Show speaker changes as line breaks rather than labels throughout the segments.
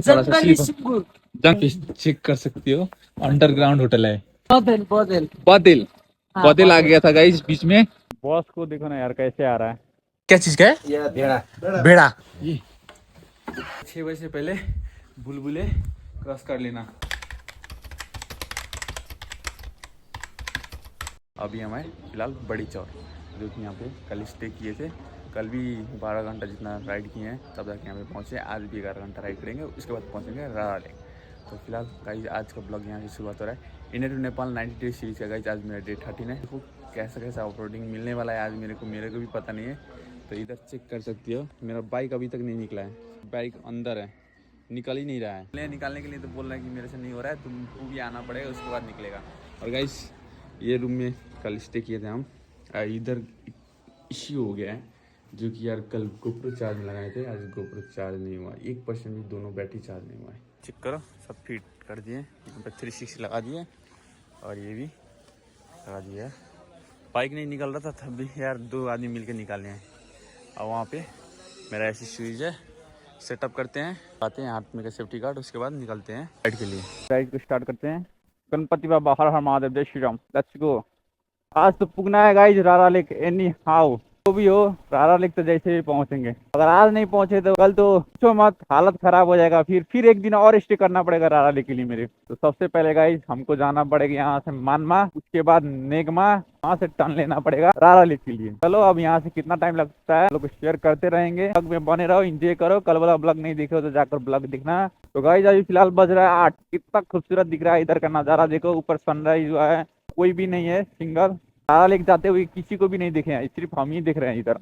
जंग चेक कर सकती हो, अंडरग्राउंड होटल है।
बादल बादल
बादल
हाँ,
बादल आ
बादल।
गया था गाइस बीच में। बॉस को देखो ना यार कैसे आ रहा है। क्या चीज का है?
ये भेड़ा
बेड़ा। ये 6 बजे से पहले बुलबुले क्रॉस कर लेना। अभी हम आए फिलहाल बड़ी चौर, जो कि यहाँ पे कल स्टे किए थे। कल भी 12 घंटा जितना राइड किए हैं, तब तक यहाँ पे पहुँचे। आज भी 11 घंटा राइड करेंगे, उसके बाद पहुँचेंगे रारा लेक। तो फिलहाल गाइज आज का ब्लॉग यहाँ से शुरुआत हो रहा है। India to Nepal 90 days series का गाइज आज मेरा डे 13 है। देखो कैसा कैसा ऑफ रोडिंग मिलने वाला है आज मेरे को भी पता नहीं है। तो इधर चेक कर सकती हो, मेरा बाइक अभी तक नहीं निकला है। बाइक अंदर है, निकल ही नहीं रहा है। निकालने के लिए तो बोल रहा है कि मेरे से नहीं हो रहा है, तुमको भी आना पड़ेगा, उसके बाद निकलेगा। और गाइज ये रूम में कल स्टे किए थे हम। इधर इश्यू हो गया है, जो कि यार कल गोप्रो चार्ज में लगाए थे, आज गोप्रो चार्ज नहीं हुआ। 1% भी दोनों बैटरी चार्ज नहीं हुआ है। चेक करो, सब फिट कर दिए, यहाँ पर 360 लगा दिए और ये भी लगा दिया। बाइक नहीं निकल रहा था, तब भी यार 2 आदमी मिल के निकाले हैं। और वहाँ पे मेरा ऐसी शूज़ है, सेटअप करते हैं, आते हैं हाथ में का सेफ्टी गार्ड, उसके बाद निकलते हैं राइड के लिए। राइड को स्टार्ट करते हैं। गणपति बाबा हर हर महादेव, जय श्री राम, लेट्स गो। आज तो पुगना है गाइज रारा लेक एनी हाउ। तो भी हो, रारा लेक तो जैसे भी पहुंचेंगे। अगर आज नहीं पहुंचे तो कल तो पूछो मत, हालत खराब हो जाएगा। फिर एक दिन और स्टे करना पड़ेगा रारा लेक के लिए मेरे। तो सबसे पहले गाइज हमको जाना पड़ेगा यहाँ से मानमा, उसके बाद नेगमा, वहाँ से टर्न लेना पड़ेगा रारा लेक के लिए। चलो अब यहाँ से कितना टाइम लगता है लोग शेयर करते रहेंगे। ब्लॉग में बने रहो, एंजॉय करो। कल वाला ब्लॉग नहीं देखे हो तो जाकर ब्लॉग देखना। तो गाइज अभी फिलहाल बज रहा है 8। कितना खूबसूरत दिख रहा है इधर का नजारा, देखो ऊपर सनराइज हुआ है, कोई भी नहीं है सिंगल। तारा लेक जाते हुए किसी को भी नहीं देखे हैं, सिर्फ हम ही दिख रहे हैं इधर।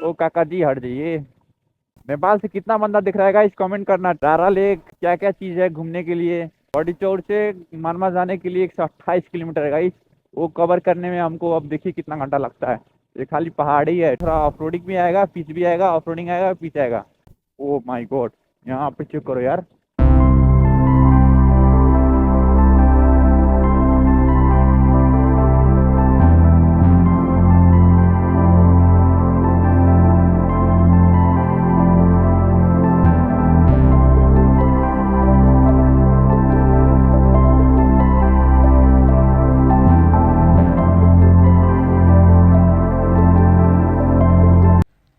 ओ काका जी हट जाइए। नेपाल से कितना बंदा दिख रहा है इस कमेंट करना। तारा लेक क्या क्या चीज़ है घूमने के लिए। बड़ी चौर से मानमा जाने के लिए 128 किलोमीटर है गाइस। वो कवर करने में हमको अब देखिए कितना घंटा लगता है। ये खाली पहाड़ी है, थोड़ा ऑफ रोडिंग भी आएगा, पिच भी आएगा, ऑफ रोडिंग आएगा, पिच आएगा। ओ माई गॉड, यहाँ पे चेक करो यार।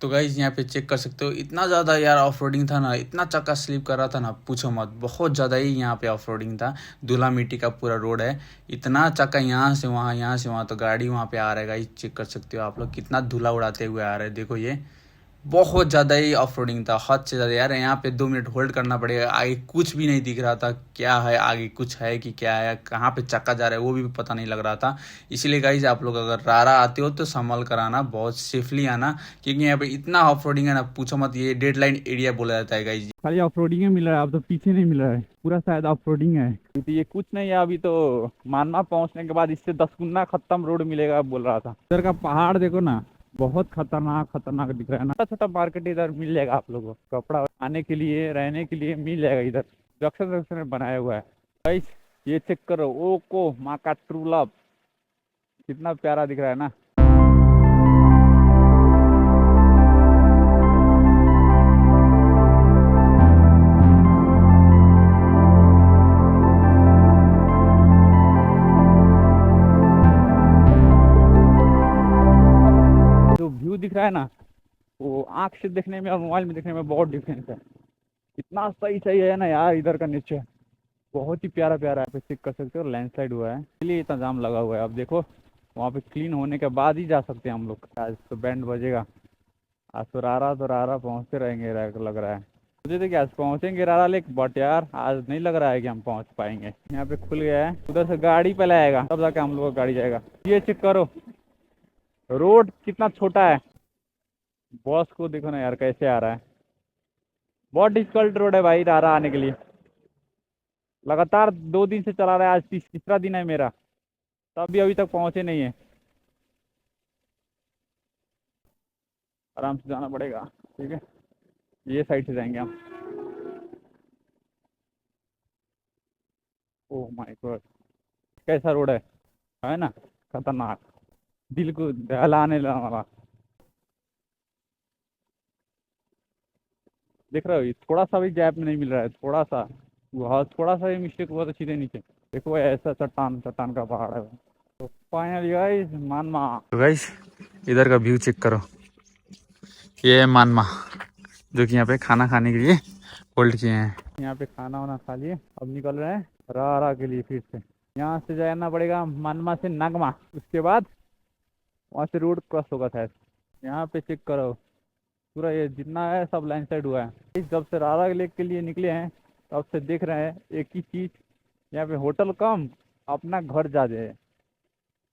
तो गाइज यहाँ पे चेक कर सकते हो, इतना ज़्यादा यार ऑफ रोडिंग था ना, इतना चक्का स्लिप कर रहा था ना, पूछो मत। बहुत ज़्यादा ही यहाँ पे ऑफ रोडिंग था। धूला मिट्टी का पूरा रोड है, इतना चक्का यहाँ से वहाँ, यहाँ से वहाँ। तो गाड़ी वहाँ पे आ रहा है गाइज, चेक कर सकते हो आप लोग, कितना धूला उड़ाते हुए आ रहा है। देखो ये बहुत ज़्यादा ही ऑफ रोडिंग था, हद से ज़्यादा यार। यहाँ पे 2 मिनट होल्ड करना पड़ेगा। आगे कुछ भी नहीं दिख रहा था, क्या है आगे, कुछ है कि क्या है, कहाँ पे चक्का जा रहा है वो भी पता नहीं लग रहा था। इसीलिए गाइज आप लोग अगर रारा आते हो तो संभल कर आना, बहुत सेफली आना, क्योंकि यहाँ पे इतना ऑफ रोडिंग है ना, पूछो मत। ये डेडलाइन एरिया बोला जाता है गाइज। खाली ऑफ रोडिंग मिल रहा है, अब तो पीछे नहीं मिल रहा है, पूरा शायद ऑफ रोडिंग है। तो ये कुछ नहीं है, अभी तो मानमा पहुंचने के बाद इससे 10 गुना खत्म रोड मिलेगा बोल रहा था। इधर का पहाड़ देखो ना, बहुत खतरनाक खतरनाक दिख रहा है ना। छोटा छोटा मार्केट इधर मिल जाएगा आप लोगों को, कपड़ा आने के लिए, रहने के लिए मिल जाएगा इधर। जंक्शन जंक्शन में बनाया हुआ है गाइस। ये चेक करो, ओ को माँ का ट्रू लव, कितना प्यारा दिख रहा है ना। जो व्यू दिख रहा है ना, वो आँख से देखने में और मोबाइल में देखने में बहुत डिफरेंस है। इतना सही सही है ना यार इधर का नेचर, बहुत ही प्यारा प्यारा है। चेक कर सकते हो, लैंडस्लाइड हुआ है इसलिए इतना जाम लगा हुआ है। अब देखो वहाँ पे क्लीन होने के बाद ही जा सकते हैं हम लोग। आज तो बैंड बजेगा, आज तो रारा पहुँचते रहेंगे लग रहा है मुझे। तो क्या आज पहुँचेंगे रारा लेक, बट यार आज नहीं लग रहा है कि हम पहुँच पाएंगे। यहाँ पे खुल गया है, उधर से गाड़ी पहले आएगा तब जाके हम लोग का गाड़ी जाएगा। ये चेक करो, रोड कितना छोटा है। बॉस को देखो ना यार कैसे आ रहा है। बहुत डिफिकल्ट रोड है भाई रारा आने के लिए। लगातार 2 दिन से चला रहा है, आज तीसरा दिन है मेरा, तब भी अभी तक पहुंचे नहीं है। आराम से जाना पड़ेगा, ठीक है। ये साइड से जाएंगे हम। ओह माय गॉड, कैसा रोड है ना, खतरनाक, दिल को दहलाने वाला।
देख रहे हो, ये थोड़ा सा भी गैप में नहीं मिल रहा है, थोड़ा सा। वहाँ थोड़ा सा भी मिस्टेक हुआ तो सीधे नीचे। देखो ऐसा चट्टान चट्टान का पहाड़ है। तो फाइनली गाइस मानमा।
तो गाइस इधर का व्यू चेक करो, ये है मानमा जो कि यहाँ पे खाना खाने के लिए होल्ड किए हैं।
यहाँ पे खाना वाना खा लिए, अब निकल रहे हैं रारा के लिए फिर से। यहाँ से जाना पड़ेगा मानमा से नगमा, उसके बाद वहाँ से रोड क्रॉस होगा शायद। यहाँ पे चेक करो, पूरा ये जितना है सब लैंडस्लाइड हुआ है। जब से रारा लेक के लिए निकले हैं तब से देख रहे हैं एक ही चीज़, यहाँ पे होटल कम अपना घर ज़्यादा है।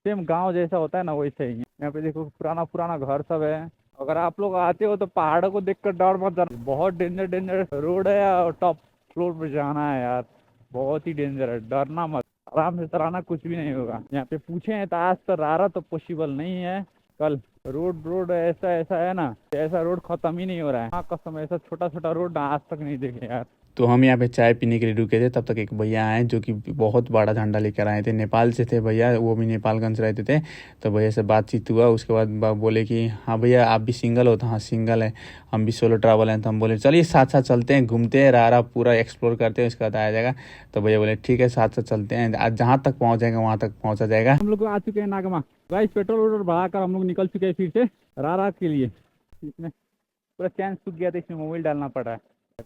सेम गांव जैसा होता है ना वैसे ही यहाँ पे देखो, पुराना पुराना घर सब है। अगर आप लोग आते हो तो पहाड़ों को देखकर डर मत जाना, बहुत डेंजर डेंजर रोड है और टॉप फ्लोर पे जाना है यार, बहुत ही डेंजर है। डरना मत, आराम से चलाना, कुछ भी नहीं होगा। यहाँ पे पूछे हैं तो आज तो रारा तो पॉसिबल नहीं है। कल रोड रोड ऐसा ऐसा है ना, ऐसा रोड खत्म ही नहीं हो रहा है। हाँ कसम, ऐसा छोटा छोटा रोड आज तक नहीं देखे यार।
तो हम यहाँ पे चाय पीने के लिए रुके थे, तब तक एक भैया आए जो कि बहुत बड़ा झंडा लेकर आए थे। नेपाल से थे भैया, वो भी नेपालगंज रहते थे। तो भैया से बातचीत हुआ, उसके बाद बोले कि हाँ भैया आप भी सिंगल हो? तो हाँ सिंगल है, हम भी सोलो ट्रैवल हैं। तो हम बोले चलिए साथ साथ चलते हैं, घूमते हैं, रारा पूरा एक्सप्लोर करते हैं, उसके बाद आया जाएगा। तो भैया बोले ठीक है साथ साथ चलते हैं, आज जहाँ तक पहुँच जाएंगे वहाँ तक पहुँचा जाएगा।
हम लोग आ चुके हैं नागमा गाइस, पेट्रोल वोट्रोल बढ़ाकर हम लोग निकल चुके हैं फिर से रारा के लिए। इसमें पूरा चैन सूख गया था, इसमें मोबाइल डालना पड़ा है।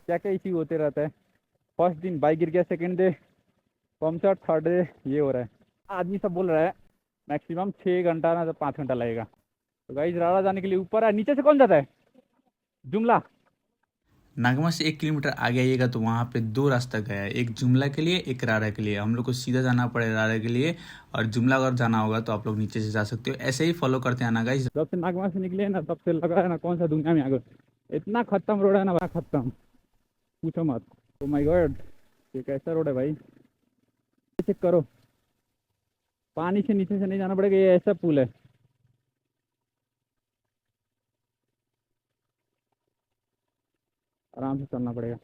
क्या क्या इश्यू होते रहता है। फर्स्ट दिन बाइक गिर गया, second day puncture, third day ये हो रहा है। आदमी सब बोल रहा है मैक्सिमम 6 घंटा ना तो 5 घंटा लगेगा। तो गाइस रारा जाने के लिए ऊपर है, नीचे से कौन जाता है? जुमला।
नागमा से 1 किलोमीटर आगे आइएगा तो वहाँ पे 2 रास्ता गया है, एक जुमला के लिए, एक रारा के लिए। हम लोग को सीधा जाना पड़ेगा रारा के लिए, और जुमला अगर जाना होगा तो आप लोग नीचे से जा सकते हो। ऐसे ही फॉलो करते हैं ना गाइस।
जब से नागमा से निकले ना तब से लगा है ना कौन सा दुनिया में आ गए। इतना खत्म रोड है ना, बड़ा खत्म, पूछो मत। ओ माय गॉड, ये कैसा रोड है भाई, चेक करो। पानी से नीचे से नहीं जाना पड़ेगा, ये ऐसा पुल है। आराम से चलना पड़ेगा।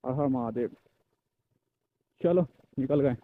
हर महादेव। चलो निकल गए।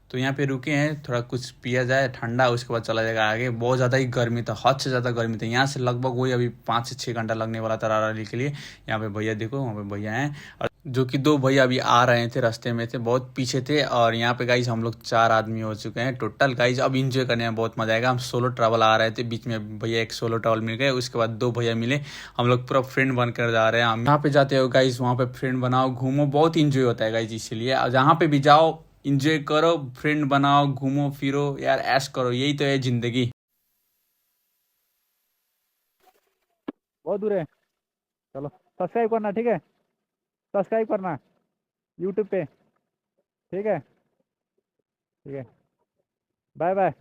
तो यहाँ पे रुके हैं, थोड़ा कुछ पिया जाए ठंडा, उसके बाद चला जाएगा आगे। बहुत ज़्यादा ही गर्मी था, हद से ज़्यादा गर्मी था। यहाँ से लगभग वही अभी 5 से 6 घंटा लगने वाला था राराली के लिए। यहाँ पे भैया देखो, वहाँ पे भैया हैं, और जो कि 2 भैया अभी आ रहे थे, रास्ते में थे, बहुत पीछे थे। और यहाँ पे गाइज हम लोग 4 आदमी हो चुके हैं टोटल। गाइज अब इंजॉय करने में बहुत मजा आएगा। हम सोलो ट्रैवल आ रहे थे, बीच में भैया एक सोलो ट्रैवल मिल गए, उसके बाद 2 भैया मिले, हम लोग पूरा फ्रेंड बनकर जा रहे हैं। हम यहाँ पे जाते हो गाइज, वहाँ पे फ्रेंड बनाओ, घूमो, बहुत इंजॉय होता है गाइज। इसीलिए जहाँ पे भी जाओ इंजॉय करो, फ्रेंड बनाओ, घूमो फिरो यार, ऐश करो, यही तो है जिंदगी।
बहुत दूर है। चलो सब्सक्राइब करना, ठीक है? सब्सक्राइब करना यूट्यूब पे, ठीक है? ठीक है, बाय बाय।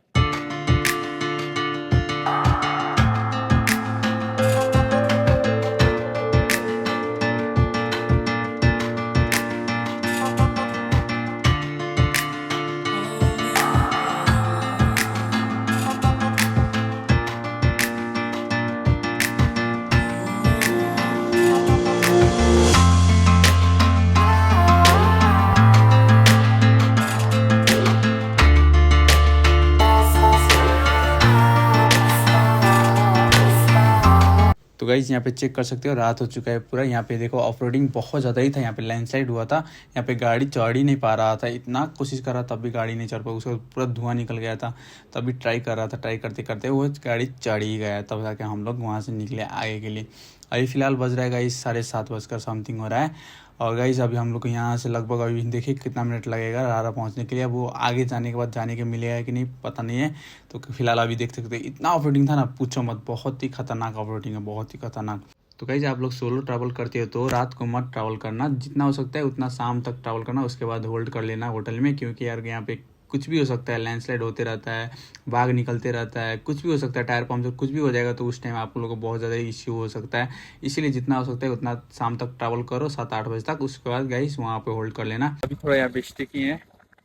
तो गाइज यहाँ पे चेक कर सकते हो, रात हो चुका है पूरा। यहाँ पे देखो ऑफ रोडिंग बहुत ज़्यादा ही था, यहाँ पे लैंडस्लाइड हुआ था, यहाँ पे गाड़ी चढ़ ही नहीं पा रहा था। इतना कोशिश कर रहा तब भी गाड़ी नहीं चढ़ पाई, उसका पूरा धुआं निकल गया था। तभी ट्राई कर रहा था, ट्राई करते करते वो गाड़ी चढ़ ही गया, तब जाके हम लोग वहाँ से निकले आगे के लिए। अभी फिलहाल बज रहा है गाइज 7:30 समथिंग हो रहा है। और गाइज अभी हम लोग को यहाँ से लगभग अभी देखिए कितना मिनट लगेगा रारा पहुँचने के लिए। अब वो आगे जाने के बाद जाने के मिलेगा कि नहीं पता नहीं है। तो फिलहाल अभी देख सकते हैं, इतना ऑफ रोडिंग था ना, पूछो मत, बहुत ही खतरनाक ऑफ रोडिंग है, बहुत ही खतरनाक। तो गाइज आप लोग सोलो ट्रैवल करते हो तो रात को मत ट्रैवल करना, जितना हो सकता है उतना शाम तक ट्रैवल करना, उसके बाद होल्ड कर लेना होटल में। क्योंकि यार यहाँ पे कुछ भी हो सकता है, लैंडस्लाइड होते रहता है, बाघ निकलते रहता है, कुछ भी हो सकता है, टायर पंचर कुछ भी हो जाएगा। तो उस टाइम आप लोगों को बहुत ज़्यादा इश्यू हो सकता है। इसीलिए जितना हो सकता है उतना शाम तक ट्रैवल करो, 7-8 बजे तक, उसके बाद गाइस वहाँ पे होल्ड कर लेना।
अभी थोड़ा यहाँ पे स्टे किए हैं,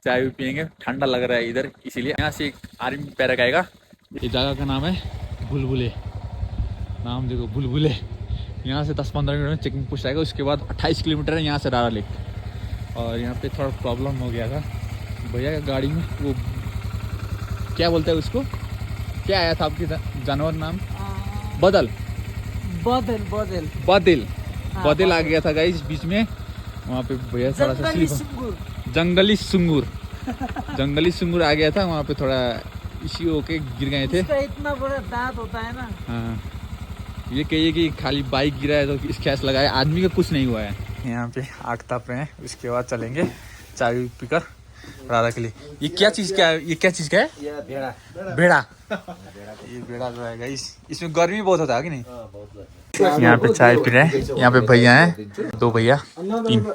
चाय भी पियेंगे, ठंडा लग रहा है इधर, इसीलिए। यहाँ से एक आर्मी पैराग आएगा। ये जगह का नाम है बुलबुले, नाम देखो बुलबुले। यहाँ से 10-15 मिनट में चेकिंग पोस्ट आएगा, उसके बाद 28 किलोमीटर है यहाँ से रारा लेक। और यहाँ पे थोड़ा प्रॉब्लम हो गया था भैया का गाड़ी में, वो क्या बोलते हैं उसको, क्या आया था आपकी जानवर नाम? बदल
बादल बादल
बादल
हाँ,
बादल आ गया था गाइस बीच में, वहाँ पे भैया थोड़ा सा
जंगली
स्लिप,
सुंगुर
जंगली सुंगूर, जंगली सुंगूर आ गया था वहाँ पे, थोड़ा इश्यू होके गिर गए थे।
इसका इतना बड़ा दांत होता है ना।
हाँ, ये कहिए कि खाली बाइक गिरा है तो स्क्रैच लगा है, आदमी का कुछ नहीं हुआ है। यहाँ पे आग ताप रहे हैं, उसके बाद चलेंगे चाय पीकर राधा के लिए। ये क्या चीज़ का है, ये क्या चीज़ का है?
भेड़ा
बेड़ा। ये बेड़ा जो है गाइस, इसमें गर्मी बहुत होता है कि नहीं? यहाँ पे चाय पी रहे हैं, यहाँ पे भैया हैं, 2 भैया 3,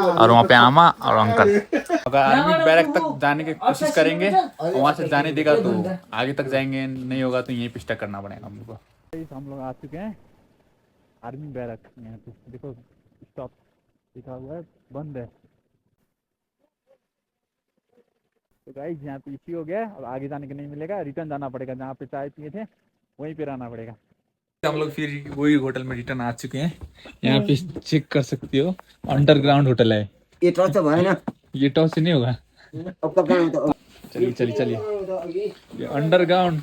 और वहाँ पे आमा और अंकल। अगर आर्मी बैरक तक जाने की कोशिश करेंगे और वहाँ से जाने देगा तो आगे तक जाएंगे, नहीं होगा तो यहीं पे स्टक करना पड़ेगा हम लोग को। हम लोग आ चुके हैं आर्मी बैरक, यहाँ पे देखो स्टॉप लिखा हुआ है, बंद है। तो गाइस यहाँ पे इसी हो गया, और आगे जाने के नहीं मिलेगा, रिटर्न जाना पड़ेगा, जहाँ पे चाय पिए थे वहीं पे रहना पड़ेगा। हम लोग फिर वही होटल में रिटर्न आ चुके हैं। यहाँ पे चेक कर सकते हो, अंडरग्राउंड होटल है।
ये टॉर्च तो भाई ना,
ये टॉस से नहीं होगा।
अब कब करना तो
चलिए चलिए चलिए, ये अंडरग्राउंड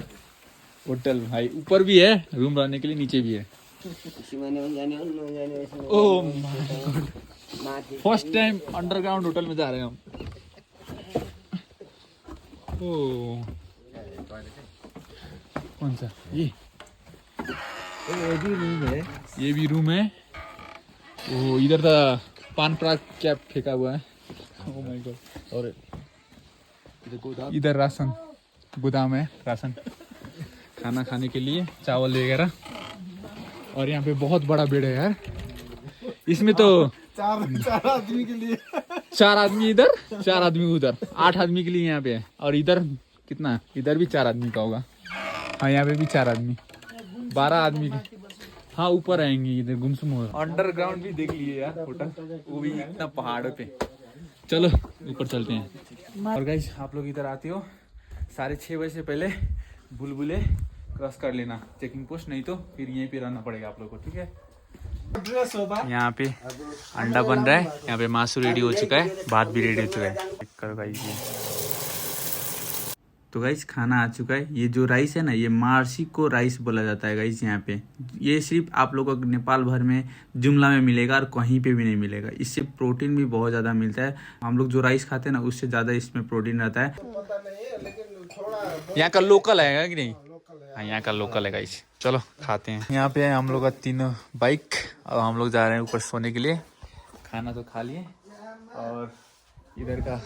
होटल भाई, ऊपर भी है रूम रहने के लिए, नीचे भी है। ओह फर्स्ट टाइम अंडरग्राउंड होटल में जा रहे हैं हम। ओह कौन सा ये
भी रूम है।
ये भी रूम है। ओह इधर था पान पराग क्या फेंका हुआ है। Oh my God. और इधर राशन गोदाम है, राशन खाना खाने के लिए, चावल वगैरह। और यहाँ पे बहुत बड़ा बेड है यार, इसमें तो
4 आदमी के लिए
4 आदमी इधर, 4 आदमी उधर, 8 आदमी के लिए यहाँ पे है। और इधर कितना, इधर भी 4 आदमी का होगा। हाँ यहाँ पे भी 4 आदमी, 12 आदमी के। हाँ ऊपर आएंगे, इधर गुमसुम हो। अंडरग्राउंड भी देख लिए यार होटल, वो भी इतना पहाड़ पे। चलो ऊपर चलते हैं। और गाइस आप लोग इधर आते हो 6:30 बजे से पहले बुलबुले क्रॉस कर लेना चेकिंग पोस्ट, नहीं तो फिर यहीं पे रहना पड़ेगा आप लोग को, ठीक है। यहाँ पे अंडा बन रहा है, यहाँ पे मासू रेडी हो चुका है, भात भी रेडी हो चुका है। करो गाइस ये तो गाइस खाना आ चुका है। ये जो राइस है ना, ये मार्सी को राइस बोला जाता है गाइस। यहाँ पे ये सिर्फ आप लोगों को नेपाल भर में जुमला में मिलेगा और कहीं पे भी नहीं मिलेगा। इससे प्रोटीन भी बहुत ज़्यादा मिलता है। हम लोग जो राइस खाते हैं ना, उससे ज़्यादा इसमें प्रोटीन रहता है। यहाँ का लोकल है कि नहीं? हाँ यहाँ का लोकल है गाइस। चलो खाते हैं। यहाँ पे हम लोग का 3 बाइक, और हम लोग जा रहे हैं ऊपर सोने के लिए। खाना तो खा लिए, और इधर का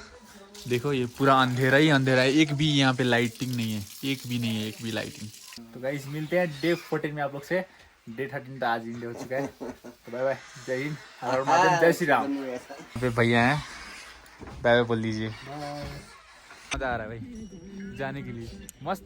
देखो ये पूरा अंधेरा ही अंधेरा है, एक भी यहाँ पे लाइटिंग नहीं है, एक भी नहीं है, एक भी लाइटिंग। तो गाइस मिलते हैं डे 14 में आप लोग से। डे 13 तो आज इंडे हो चुका है। तो बाय बाय, जय हिंद, हर हर महादेव, जय श्री राम। यहाँ पे भैया हैं, बाय बाय बोल दीजिए। मजा आ रहा है भाई जाने के लिए, मस्त।